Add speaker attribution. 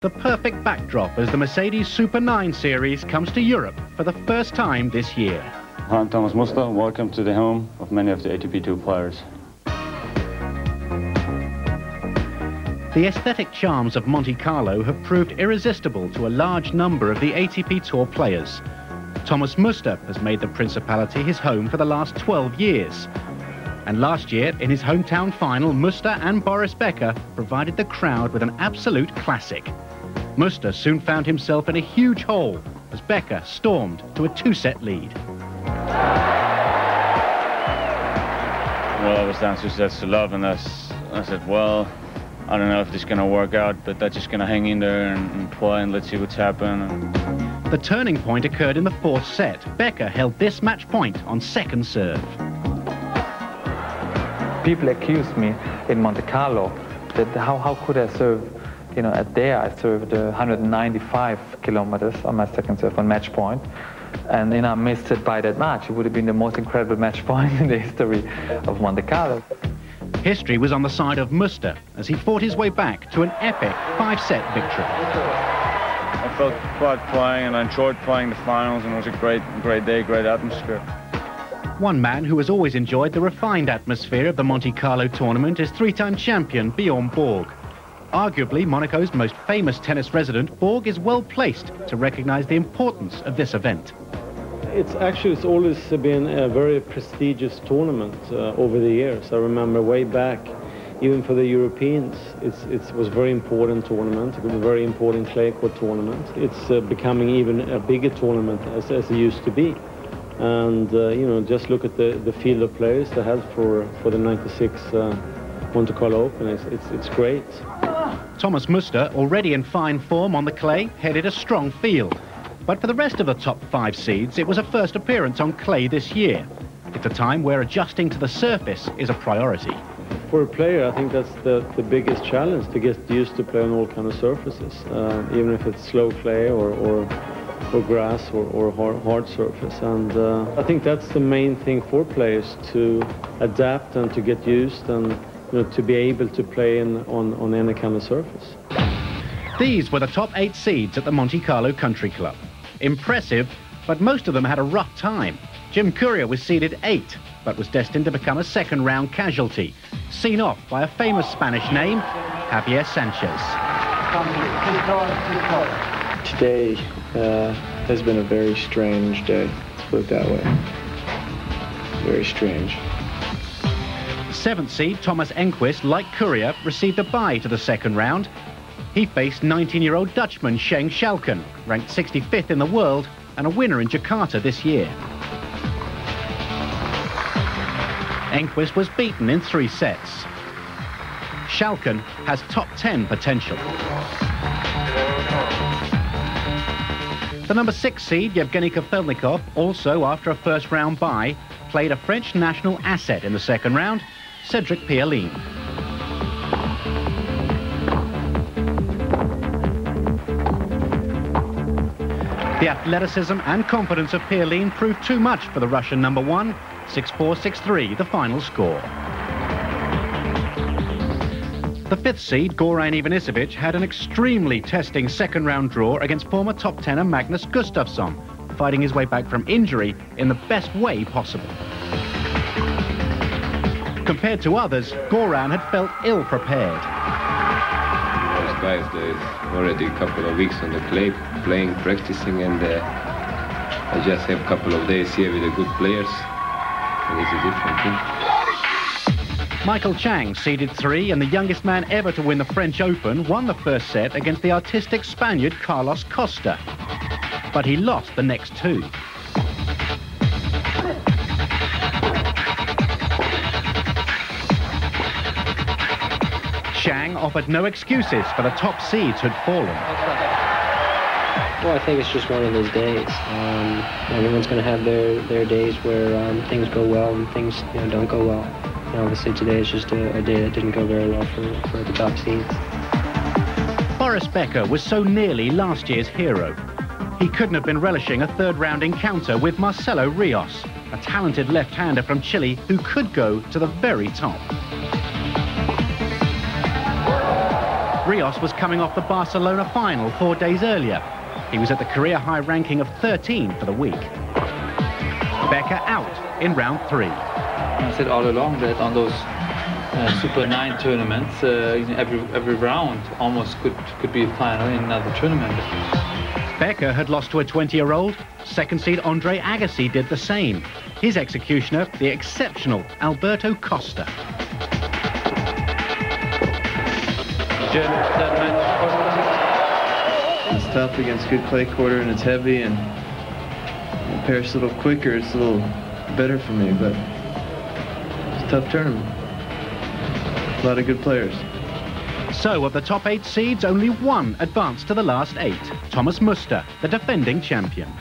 Speaker 1: The perfect backdrop as the Mercedes Super 9 Series comes to Europe for the first time this year.
Speaker 2: Hi, I'm Thomas Muster. Welcome to the home of many of the ATP Tour players.
Speaker 1: The aesthetic charms of Monte Carlo have proved irresistible to a large number of the ATP Tour players. Thomas Muster has made the Principality his home for the last 12 years. And last year, in his hometown final, Muster and Boris Becker provided the crowd with an absolute classic. Muster soon found himself in a huge hole as Becker stormed to a two-set lead.
Speaker 2: Well, I was down 2 sets to love, and I said, well, I don't know if this is going to work out, but I'm just going to hang in there and play and let's see what's happened.
Speaker 1: The turning point occurred in the fourth set. Becker held this match point on second serve.
Speaker 3: People accused me in Monte Carlo that how could I serve, there I served 195 kilometers on my second serve on match point. And I missed it by that much. It would have been the most incredible match point in the history of Monte Carlo.
Speaker 1: History was on the side of Muster as he fought his way back to an epic 5-set victory.
Speaker 2: I felt quite playing and I enjoyed playing the finals, and it was a great day, great atmosphere.
Speaker 1: One man who has always enjoyed the refined atmosphere of the Monte Carlo tournament is three-time champion Bjorn Borg. Arguably Monaco's most famous tennis resident, Borg is well placed to recognize the importance of this event.
Speaker 4: It's always been a very prestigious tournament over the years. I remember way back, even for the Europeans, it was a very important tournament. It was a very important clay court tournament. It's becoming even a bigger tournament as it used to be. And, just look at the field of players they had for the 96 Monte Carlo Open. It's great.
Speaker 1: Thomas Muster, already in fine form on the clay, headed a strong field. But for the rest of the top 5 seeds, it was a first appearance on clay this year. It's a time where adjusting to the surface is a priority.
Speaker 4: For a player, I think that's the biggest challenge, to get used to play on all kinds of surfaces, even if it's slow clay or grass or hard surface. And I think that's the main thing for players, to adapt and to get used and to be able to play on any kind of surface.
Speaker 1: These were the top 8 seeds at the Monte Carlo Country Club. Impressive, but most of them had a rough time. Jim Courier was seeded 8, but was destined to become a second-round casualty, seen off by a famous Spanish name, Javier Sanchez.
Speaker 5: Today has been a very strange day, let's put it that way. Very strange.
Speaker 1: 7th seed Thomas Enquist, like Courier, received a bye to the second round. He faced 19-year-old Dutchman Sheng Schalken, ranked 65th in the world and a winner in Jakarta this year. Enquist was beaten in 3 sets. Schalken has top 10 potential. The number 6 seed, Yevgeny Kafelnikov, also after a first-round bye, played a French national asset in the second round, Cedric Pierlin. The athleticism and confidence of Pierlin proved too much for the Russian number 1, 6-4, 6-3, the final score. The 5th seed, Goran Ivanisevic, had an extremely testing second-round draw against former top tenor Magnus Gustafsson, fighting his way back from injury in the best way possible. Compared to others, Goran had felt ill-prepared.
Speaker 6: Those guys, they're already a couple of weeks on the clay, playing, practicing, and I just have a couple of days here with the good players, and it's a different thing.
Speaker 1: Michael Chang, seeded 3 and the youngest man ever to win the French Open, won the first set against the artistic Spaniard Carlos Costa. But he lost the next 2. Chang offered no excuses for the top seeds who'd fallen.
Speaker 7: Well, I think it's just one of those days. Everyone's going to have their days where things go well and things don't go well. And obviously today is just a day that didn't go very well for the top seeds.
Speaker 1: Boris Becker was so nearly last year's hero. He couldn't have been relishing a third-round encounter with Marcelo Rios, a talented left-hander from Chile who could go to the very top. Rios was coming off the Barcelona final 4 days earlier. He was at the career-high ranking of 13 for the week. Becker out in round 3.
Speaker 3: I said all along that on those Super 9 tournaments, every round almost could be a final in another tournament.
Speaker 1: Becker had lost to a 20-year-old. Second seed Andre Agassi did the same. His executioner, the exceptional Alberto Costa.
Speaker 5: It's tough against good clay quarter, and it's heavy, and the pair's a little quicker. It's a little better for me, but it's a tough tournament. A lot of good players.
Speaker 1: So, of the top 8 seeds, only one advanced to the last 8. Thomas Muster, the defending champion.